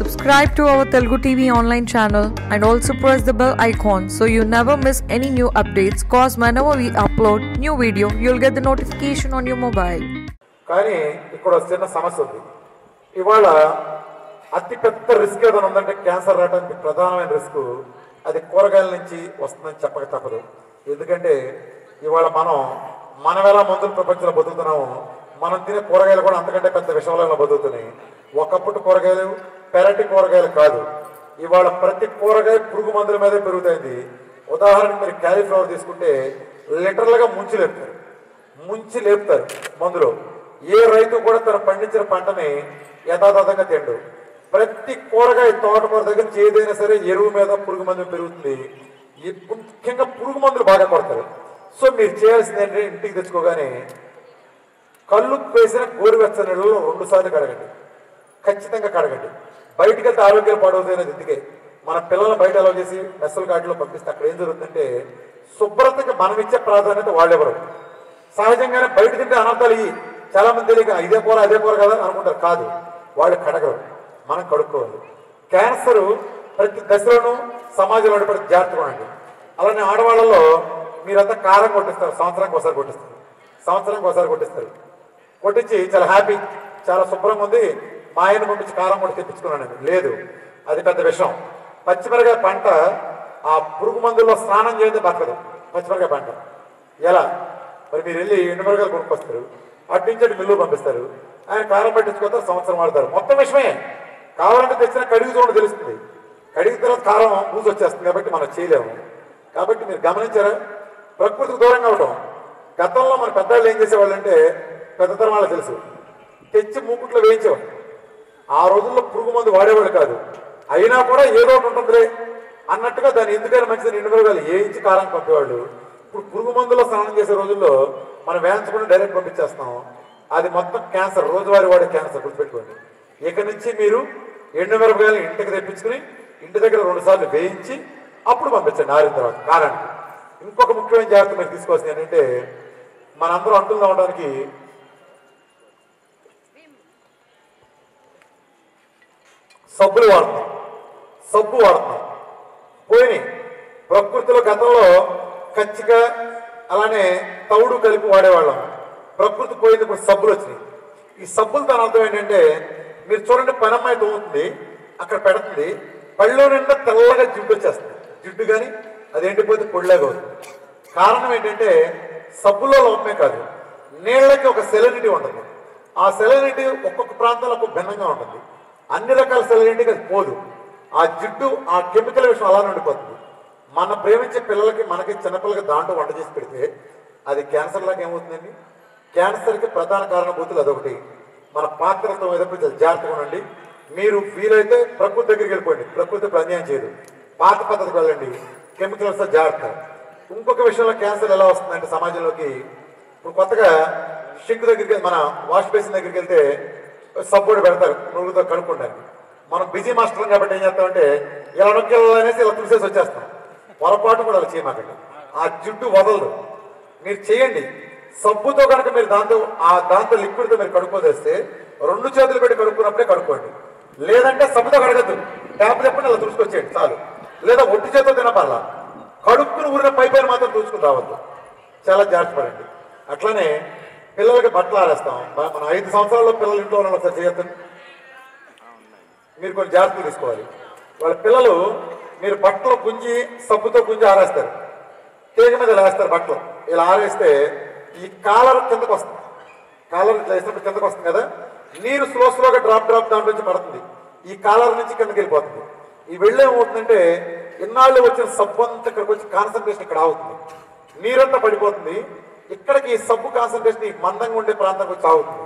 Subscribe to our Telugu TV online channel and also press the bell icon so you never miss any new updates, cause whenever we upload new video you'll get the notification on your mobile. కానీ ఇక్కడ చిన్న సమస్య ఉంది. ఇవాళ అతి పెద్ద risk ఏదైనా ఉందంటే క్యాన్సర్ రావడానికి ప్రధానమైన రిస్క్ అది కూరగాయల నుంచి వస్తుందని చెప్పక తప్పదు. ఎందుకంటే ఇవాళ మనం ఎలా మందుల ప్రపంచంలో బతుకుతున్నాము, మనం తినే కూరగాయలు కూడా అంతకంటే పెద్ద విషయంలో బతుకుతున్నాయి. ఒకప్పుడు కూరగాయలు పెరటి కూరగాయలు కాదు, ఇవాళ ప్రతి కూరగాయ పురుగు మందుల మీదే పెరుగుతుంది. ఉదాహరణకు మీరు క్యాలీఫ్లవర్ తీసుకుంటే లిటరల్గా ముంచి లేపుతారు మందులో. ఏ రైతు కూడా తను పండించిన పంటని యథాతథంగా తిండు. ప్రతి కూరగాయ తోటకూర దగ్గర ఏదైనా సరే ఎరువు మీద పురుగు మందులు పెరుగుతుంది. ముఖ్యంగా పురుగు మందులు బాగా కొడతారు. సో మీరు చేయాల్సింది ఏంటంటే ఇంటికి తెచ్చుకోగానే కళ్ళు వేసిన గోరువెచ్చని నీళ్ళలో 2 సార్లు కడగండి, ఖచ్చితంగా కడగండి. బయటికి వెళ్తే ఆరోగ్యాలు పాడవుతాయనేది ఎందుకే మన పిల్లలను బయట అలౌ చేసి మెస్సల గాడిలో పంపిస్తే అక్కడ ఏం జరుగుతుందంటే శుభ్రతకి మనం ఇచ్చే ప్రాధాన్యత వాళ్ళెవరు. సహజంగానే బయట తింటే అనర్థాలు చాలా మంది తెలియక అదే కూర కదా అనుకుంటారు. కాదు, వాళ్ళు కడగరు, మనం కడుక్కోవాలి. క్యాన్సర్ ప్రతి దశలోనూ సమాజంలో ప్రతి జాగ్రత్తగా ఉండండి. అలానే ఆడవాళ్ళలో మీరంతా కారం కొట్టిస్తారు, సంవత్సరానికి ఒకసారి కొట్టిస్తారు. కొట్టించి చాలా హ్యాపీ, చాలా శుభ్రంగా ఉంది, మా ఆయన పంపించి కారం కూడా తెప్పించుకున్నాను. లేదు, అది పెద్ద విషయం. పచ్చిమిరకాయ పంట ఆ పురుగు మందుల్లో స్నానం చేయదే బతకదు. పచ్చిమిరకాయ పంట ఎలా మరి మీరు వెళ్ళి ఎండుమిరకాయలు కొనుక్కొస్తారు, అటు నుంచి అటు మిల్లు పంపిస్తారు, ఆయన కారం పట్టించుకుంటారు, సంవత్సరం వాడతారు. మొత్తం విషయమే. కావాలంటే తెచ్చిన కడిగి చూడండి తెలుస్తుంది. కడిగిన తర్వాత కారం బూజు వచ్చేస్తుంది, కాబట్టి మనం చేయలేము. కాబట్టి మీరు గమనించారా, ప్రకృతికి దూరంగా అవటం. గతంలో మన పెద్దవాళ్ళు ఏం చేసేవాళ్ళు అంటే పెద్దతరం వాళ్ళకి తెలుసు, తెచ్చి మూకుట్లో వేయించేవాళ్ళు. ఆ రోజుల్లో పురుగు మందు వాడేవాళ్ళు కాదు. అయినా కూడా ఏదో ఒకటి ఉంటుందిలే అన్నట్టుగా దాన్ని ఎందుకైనా మంచిదని ఎండుమిరకాయలు వేయించి కారం పంపేవాళ్ళు. ఇప్పుడు పురుగు మందులో స్నానం చేసే రోజుల్లో మనం వేయించకుండా డైరెక్ట్ పంపించేస్తాం. అది మొత్తం క్యాన్సర్, రోజువారీ వాడే క్యాన్సర్. గుర్తుపెట్టుకోండి. ఇక నుంచి మీరు ఎండుమిరపకాయలు ఇంటికి తెప్పించుకుని ఇంటి దగ్గర 2 సార్లు వేయించి అప్పుడు పంపించండి ఆరిన తర్వాత కారానికి. ఇంకొక ముఖ్యమైన జాగ్రత్త మీరు తీసుకోవాల్సింది ఏంటంటే మనందరూ అంటున్నా ఉండడానికి సబ్బు వాడుతున్నాం. పోయినాయి. ప్రకృతిలో గతంలో కచ్చిగా అలానే తౌడు కలిపి వాడేవాళ్ళం. ప్రకృతి పోయింది, ఇప్పుడు సబ్బులు వచ్చినాయి. ఈ సబ్బులు దాని అర్థం ఏంటంటే మీరు చూడండి, పనమ్మాయి తోముతుంది, అక్కడ పెడుతుంది, పళ్ళలో నిండా తెల్లగా జిడ్డు వచ్చేస్తుంది. జిడ్డు కానీ అది ఎండిపోతే పొడిలాగా అవుతుంది. కారణం ఏంటంటే సబ్బులో లోపమే కాదు, నీళ్ళకి ఒక సెలనిటీ ఉంటుంది. ఆ సెలనిటీ ఒక్కొక్క ప్రాంతంలో ఒక్కొక్క భిన్నంగా ఉంటుంది. అన్ని రకాల సెలనిటీకి అది పోదు. ఆ జిడ్డు ఆ కెమికల్ విషయం అలా ఉండిపోతుంది. మన ప్రేమించే పిల్లలకి మనకి చిన్నపిల్లలకి దాంట్లో వంట చేసి పెడితే అది క్యాన్సర్ లాగా ఏమవుతుందండి. క్యాన్సర్కి ప్రధాన కారణభూతులు అదొకటి. మన పాత్రతో ఎదుర్కొంటే జాగ్రత్తగా ఉండండి. మీరు వీలైతే ప్రకృతి దగ్గరికి వెళ్ళిపోండి, ప్రకృతి అన్యాయం చేయదు. పాత పద్ధతికి వెళ్ళండి, కెమికల్స్తో జాగ్రత్త. ఇంకొక విషయంలో క్యాన్సర్ ఎలా వస్తుందంటే సమాజంలోకి ఇప్పుడు కొత్తగా షింక్ దగ్గరికి మన వాష్ బేసిన్ దగ్గరికి వెళ్తే సబ్బుడు పెడతారు నువ్వుతో కడుక్కుంటారు. మనం బిజీ మాస్టర్లు కాబట్టి ఏం చేస్తామంటే ఇలా నొక్కెళ్ళనేసి ఇలా తుడిసేసి వచ్చేస్తాం. పొరపాటు కూడా అలా చేయమాకండి, ఆ జిడ్డు వదలదు. మీరు చేయండి. సబ్బుతో కనుక మీరు దాంతో లిక్విడ్తో మీరు కడుక్కోదేస్తే 2 చేతులు పెట్టి కడుక్కున్నప్పుడే కడుక్కోండి. లేదంటే సబ్బుతో కడగద్దు, ట్యాప్ తెప్పండి అలా తుడుచుకొచ్చేయండి చాలు. లేదా ఒట్టి చేతితో తినపర్లా, కడుక్కుని ఊరిన పైపైన మాత్రం చూసుకుని రావద్దు. చాలా జాగ్రత్త పడండి. అట్లానే పిల్లలకి బట్టలు ఆరేస్తాం. మనం 5 సంవత్సరాల్లో పిల్లలు ఇంట్లో ఉన్న ఒకసారి చేయొద్దు. మీరు కొన్ని జాగ్రత్తలు తీసుకోవాలి. వాళ్ళ పిల్లలు మీరు బట్టలు సబ్బుతో గుంజి ఆరేస్తారు, తీగ మీద ఇలా వేస్తారు. బట్టలు ఇలా ఆరేస్తే ఈ కాలర్ కిందకు వస్తుంది. కాలర్ ఇట్లా వేసినప్పుడు కిందకు వస్తుంది కదా, నీరు స్లోగా డ్రాప్ దాంట్లో నుంచి పడుతుంది. ఈ కాలర్ నుంచి కిందకి వెళ్ళిపోతుంది. ఈ వెళ్ళేమవుతుందంటే ఇన్నాళ్ళు వచ్చిన సబ్బు అంతా ఇక్కడికి వచ్చి కాన్సన్ట్రేషన్ ఇక్కడ అవుతుంది, నీరంతా పడిపోతుంది. ఇక్కడికి ఈ సబ్బు కాన్సన్ట్రేషన్ ఈ మందంగా ఉండే ప్రాంతానికి వచ్చి ఆగుతుంది.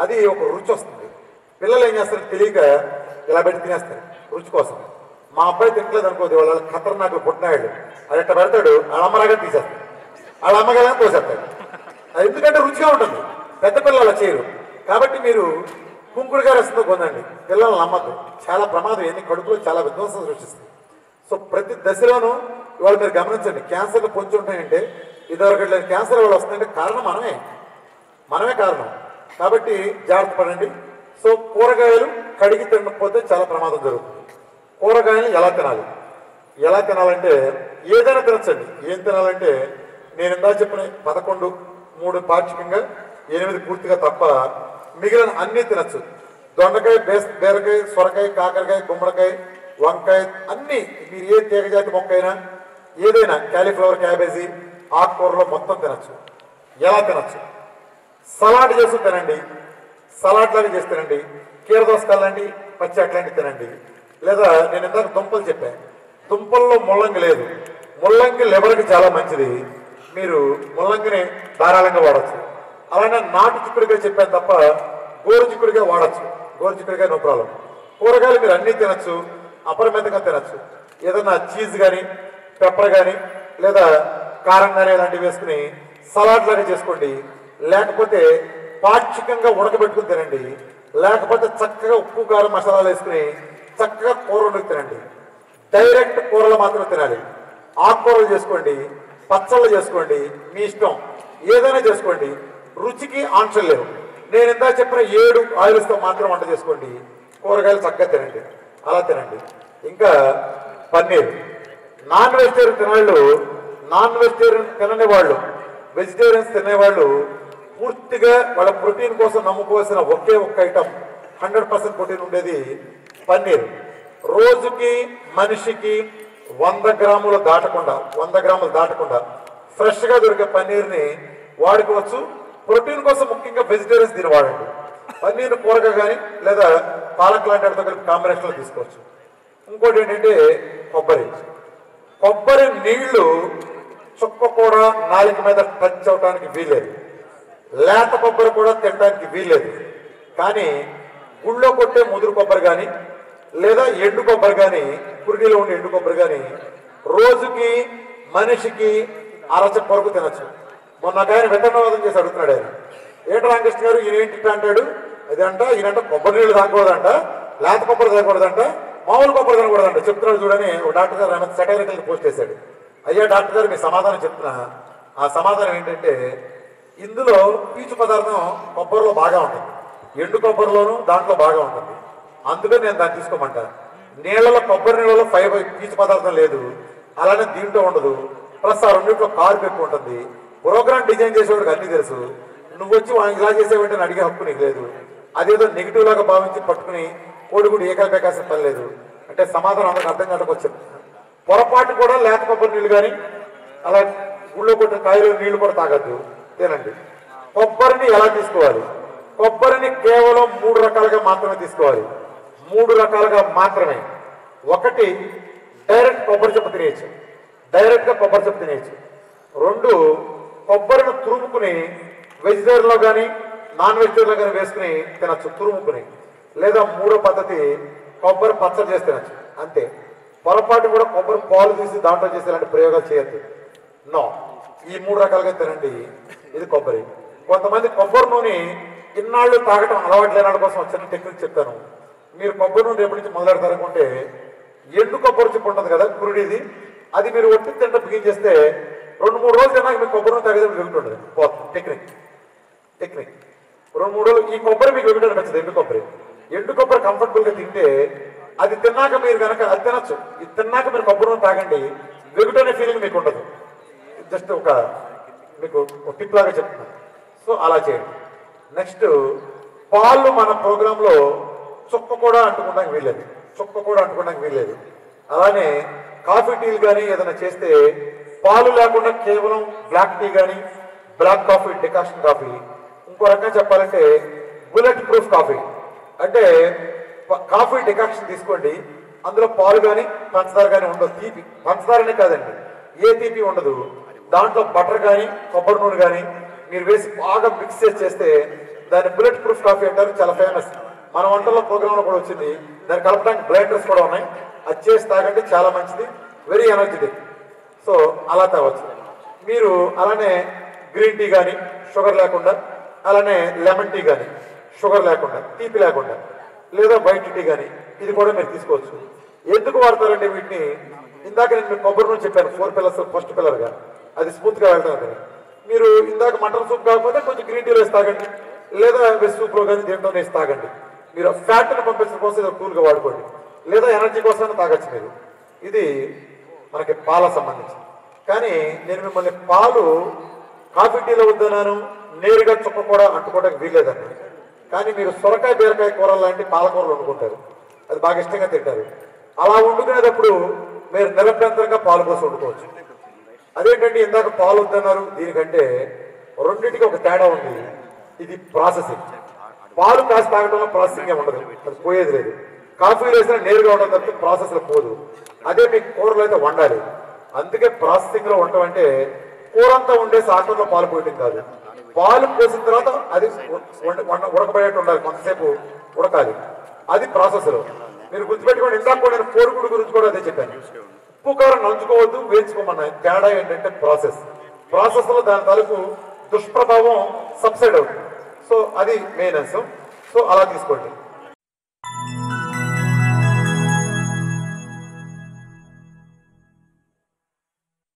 అది ఒక రుచి వస్తుంది. పిల్లలు ఏం చేస్తారు తెలియక ఇలా పెట్టి తినేస్తారు రుచి కోసం. మా అబ్బాయి తింటలేదు అనుకోదు, వాళ్ళ ఖతర్నాకు పుట్టినాడు, అది ఎట్లా పెడతాడు, వాళ్ళ అమ్మరాగా తీసేస్తాడు, వాళ్ళ అమ్మగానే తోసేస్తాడు. అది ఎందుకంటే రుచిగా ఉంటుంది. పెద్ద పిల్లలు అలా చేయరు. కాబట్టి మీరు కుంకుడుగా రసంతో పొందండి, పిల్లల్ని నమ్మద్దు. చాలా ప్రమాదం, ఎన్ని కడుపులో చాలా విధ్వంసం సృష్టిస్తుంది. సో ప్రతి దశలోనూ ఇవాళ మీరు గమనించండి, క్యాన్సర్లు పొంచి ఉంటాయంటే ఇదివరకు లేని క్యాన్సర్ వాళ్ళు వస్తుందంటే కారణం మనమే కారణం. కాబట్టి జాగ్రత్త పడండి. సో కూరగాయలు కడిగి తినకపోతే చాలా ప్రమాదం జరుగుతుంది. కూరగాయలు ఎలా తినాలంటే ఏదైనా తినచ్చండి. ఏం తినాలంటే నేను ఇందాక చెప్పిన 11, 3 పాక్షికంగా, 8 పూర్తిగా తప్ప మిగిలిన అన్నీ తినచ్చు. దొండకాయ, బీరకాయ, సొరకాయ, కాకరకాయ, గుమ్మడికాయ, వంకాయ అన్నీ మీరు ఏ తీగజాతి మొక్క అయినా ఏదైనా క్యాలీఫ్లవర్, క్యాబేజీ, ఆకుకూరలో మొత్తం తినచ్చు. ఎలా తినచ్చు? సలాడ్ చేసి తినండి, సలాడ్ లాగా చేసి తినండి. కీరదోసకాయలు లాంటి పచ్చి అట్లాంటివి తినండి. లేదా నేను ఇందాక దుంపలు చెప్పాను, దుంపల్లో ముల్లంగి లేదు. ముల్లంగి లివర్కి చాలా మంచిది. మీరు ముల్లంగిని ధారాళంగా వాడచ్చు. అలానే నాటు చిక్కుడుగా చెప్పాను తప్ప గోరు చిక్కుడుగా వాడచ్చు. గోరు చిక్కుడుగా నో ప్రాబ్లం. కూరగాయలు మీరు అన్నీ తినచ్చు, అపరిమితంగా తినచ్చు. ఏదన్నా చీజ్ కానీ, పెప్పర్ కానీ, లేదా కారం కానీ ఇలాంటివి వేసుకుని సలాడ్ లాగా చేసుకోండి. లేకపోతే పాక్షికంగా ఉడకబెట్టుకుని తినండి. లేకపోతే చక్కగా ఉప్పు, కారం, మసాలాలు వేసుకుని చక్కగా కూర వండుకు తినండి. డైరెక్ట్ కూరలు మాత్రమే తినాలి. ఆకుకూరలు చేసుకోండి, పచ్చళ్ళు చేసుకోండి, మీ ఇష్టం ఏదైనా చేసుకోండి. రుచికి ఆంక్షలు లేవు. నేను ఇందా చెప్పిన 7 ఆయిల్స్తో మాత్రం వంట చేసుకోండి. కూరగాయలు చక్కగా తినండి, అలా తినండి. ఇంకా పన్నీర్. నాన్ వెజిటేరియన్ తినేవాళ్ళు, నాన్ వెజిటేరియన్ తినని వాళ్ళు, వెజిటేరియన్స్ తినేవాళ్ళు పూర్తిగా వాళ్ళ ప్రోటీన్ కోసం నమ్ముకోవాల్సిన ఒకే ఒక్క ఐటమ్ 100% ప్రోటీన్ ఉండేది పన్నీర్. రోజుకి మనిషికి 100 గ్రాములు దాటకుండా ఫ్రెష్గా దొరికే పన్నీర్ని వాడుకోవచ్చు. ప్రోటీన్ కోసం ముఖ్యంగా వెజిటేరియన్స్ దీన్ని వాడండి. పన్నీర్ కూరగా కానీ లేదా పాలక్ లాంటి వాటితో కలిపి కాంబినేషన్లో తీసుకోవచ్చు. ఇంకోటి ఏంటంటే కొబ్బరి నీళ్లు చుక్క కూడా నాలుక మీద టచ్ అవడానికి వీల్లేదు. లేత కొబ్బరి కూడా తినడానికి వీల్లేదు. కానీ గుళ్ళో కొట్టే ముదురు కొబ్బరి కానీ లేదా ఎండు కొబ్బరి కానీ, కురిడిలో ఉండే ఎండు కొబ్బరి కానీ రోజుకి మనిషికి అరచ పొరకు తినచ్చు. మొన్న ఆయన వెంటనేవాదం చేసి అడుగుతున్నాడు. ఆయన ఏంటి రామకృష్ణ గారు ఈయనేంటి అంటాడు, అదంట ఈయనంట కొబ్బరి నీళ్ళు తాగకూడదంట, లేత కొబ్బరి తాగకూడదంట, మామూలు కొబ్బరి తినకూడదంట చెప్తున్నాడు చూడని ఒక డాక్టర్ గారు ఆమె సెటైరికల్గా పోస్ట్ చేశాడు. అయ్యా డాక్టర్ గారు మీ సమాధానం చెప్తున్నా. ఆ సమాధానం ఏంటంటే ఇందులో పీచు పదార్థం కొబ్బరిలో బాగా ఉంటుంది, ఎండు కొబ్బరిలోనూ దాంట్లో బాగా ఉంటుంది. అందుకని నేను దాన్ని తీసుకోమంటా. నీళ్ళలో కొబ్బరి నీళ్ళలో పీచు పదార్థం లేదు, అలానే దీంట్లో ఉండదు. ప్లస్ ఆ రెండింటిలో కార్బ్ ఎక్కువ ఉంటుంది. ప్రోగ్రామ్ డిజైన్ చేసేవాడికి అన్నీ తెలుసు. నువ్వు వచ్చి ఇలా చేసేవంటే అడిగే హక్కు నీకు లేదు. అదేదో నెగిటివ్ లాగా భావించి పట్టుకుని కోడిగుడి ఏకాల్పేకాల్సిన పని లేదు. అంటే సమాధానం అందరికి అర్థం కాకపోవచ్చు. పొరపాటు కూడా లేత కొబ్బరి నీళ్ళు కానీ అలా గుళ్ళో కొట్టిన కాయలు నీళ్లు కూడా తాగద్దు, తినండి. కొబ్బరిని ఎలా తీసుకోవాలి? కొబ్బరిని కేవలం 3 రకాలుగా మాత్రమే తీసుకోవాలి. 3 రకాలుగా మాత్రమే. ఒకటి, డైరెక్ట్ కొబ్బరి చెప్పు తినేయచ్చు, డైరెక్ట్గా కొబ్బరి చెప్పు తినేయచ్చు. 2, కొబ్బరిని తురుముకుని వెజిటేరియన్లో కానీ నాన్ వెజిటేరియన్లో కానీ వేసుకుని తినచ్చు తురుముకుని. లేదా 3వ పద్ధతి, కొబ్బరి పచ్చడి చేసి తినచ్చు. అంతే. పొరపాటు కూడా కొబ్బరి పాలు తీసి దాంట్లో చేసి ఇలాంటి ప్రయోగాలు చేయొద్దు. నో, ఈ 3 రకాలుగా తినండి. ఇది కొబ్బరి. కొంతమంది కొబ్బరి నూనె ఇన్నాళ్ళు తాగటం అలవాటు లేని వాళ్ళ కోసం వచ్చిన టెక్నిక్ చెప్తాను. మీరు కొబ్బరి నూనె ఎప్పటి నుంచి మొదలెడతారనుకుంటే ఎండు కొబ్బరి చెప్పు ఉంటుంది కదా కురుడిది, అది మీరు ఒట్టి తింట బిగిన్ చేస్తే 2-3 రోజులు తిన్నాక మీకు కొబ్బరి నూనె తాగేది వెగుతుండదు. టెక్నిక్ 2-3 రోజులు ఈ కొబ్బరి మీకు వెగుట అనిపించదు. ఎండు కొబ్బరి కంఫర్టబుల్గా తింటే అది తిన్నాక మీరు కనుక అది తినచ్చు. ఇది తిన్నాక మీరు కొబ్బరి నూనె తాగండి, వెగుట అనే ఫీలింగ్ మీకు ఉండదు. జస్ట్ మీకు టిప్ లాగా చెప్తున్నాను. సో అలా చేయండి. నెక్స్ట్, పాలు మన ప్రోగ్రాంలో చుక్క కూడా అంటుకోవడానికి వీల్లేదు. అలానే కాఫీ టీలు కానీ ఏదైనా చేస్తే పాలు లేకుండా కేవలం బ్లాక్ టీ కానీ బ్లాక్ కాఫీ, డికాషన్ కాఫీ. ఇంకో రకంగా చెప్పాలంటే బుల్లెట్ ప్రూఫ్ కాఫీ. అంటే కాఫీ డికాషన్ తీసుకోండి, అందులో పాలు కానీ పంచదార కానీ ఉండదు. తీపి పంచదారనే కాదండి, ఏ తీపి ఉండదు. దాంట్లో బటర్ కానీ కొబ్బరి నూనె కానీ మీరు వేసి బాగా మిక్స్ చేస్తే దాన్ని బుల్లెట్ ప్రూఫ్ కాఫీ అంటారు. చాలా ఫేమస్. మన వంటల్లో ప్రోగ్రాంలో కూడా వచ్చింది. దాన్ని కలపడానికి బ్లైండర్స్ కూడా ఉన్నాయి. అది చేసి తాగండి, చాలా మంచిది, వెరీ ఎనర్జెటిక్. సో అలా తాగవచ్చు. మీరు అలానే గ్రీన్ టీ కానీ షుగర్ లేకుండా, అలానే లెమన్ టీ కానీ షుగర్ లేకుండా, తీపి లేకుండా, లేదా వైట్ టీ కానీ ఇది కూడా మీరు తీసుకోవచ్చు. ఎందుకు వాడతారంటే వీటిని, ఇందాక నేను మీకు కొబ్బరి నూనె చెప్పాను 4 పిల్లర్స్, ఫస్ట్ పిల్లర్గా అది స్మూత్గా వెళ్తాను. మీరు ఇందాక మటన్ సూప్ కాకపోతే కొంచెం గ్రీన్ టీలో వేసి తాగండి, లేదా వెజ్ సూప్లో కానీ దేంట్లో వేసి తాగండి. మీరు ఫ్యాట్ని పంపించడం కోసం ఇది టూల్గా వాడుకోండి, లేదా ఎనర్జీ కోసం తాగొచ్చు మీరు. ఇది మనకి పాల సంబంధించి. కానీ నేను మిమ్మల్ని పాలు కాఫీ టీలో వద్దన్నాను, నేరుగా చుక్క కూడా అంటుకోవడానికి వీల్లేదండి. కానీ మీరు సొరకాయ బీరకాయ కూరలు లాంటి పాలకూరలు వండుకుంటారు, అది బాగా ఇష్టంగా తింటారు. అలా వండుకునేటప్పుడు మీరు నిరభ్యంతరంగా పాలు పోసి వండుకోవచ్చు. అదేంటంటే ఇందాక పాలు వద్దన్నారు, దీనికంటే రెండింటికి ఒక తేడా ఉంది. ఇది ప్రాసెసింగ్. పాలు కాసి తాగడంలో ప్రాసెసింగ్ ఉండదు, అది పోయేది లేదు. కాఫీలు వేసినా నేరుగా ఉండడం తప్పితే ప్రాసెస్లో పోదు. అదే మీకు కూరలో అయితే వండాలి. అందుకే ప్రాసెసింగ్లో ఉండటం అంటే కూరంతా ఉండేసి ఆటంలో పాలు పోయటం కాదు. పాలు పోసిన తర్వాత అది ఉడకబడేట్టు ఉండాలి, కొంతసేపు ఉడకాలి, అది ప్రాసెస్లో. మీరు గుర్తుపెట్టుకోండి, ఇందాక కూడా నేను కోడిగుడు గురించి కూడా అదే చెప్పాను. ఉప్పు కారం నంచుకోవద్దు, వేయించుకోమన్నా. తేడా ఏంటంటే ప్రాసెస్లో దాని తలకు దుష్ప్రభావం సబ్సైడ్ అవుతుంది. సో అది మెయిన్ అంశం. సో అలా తీసుకోండి.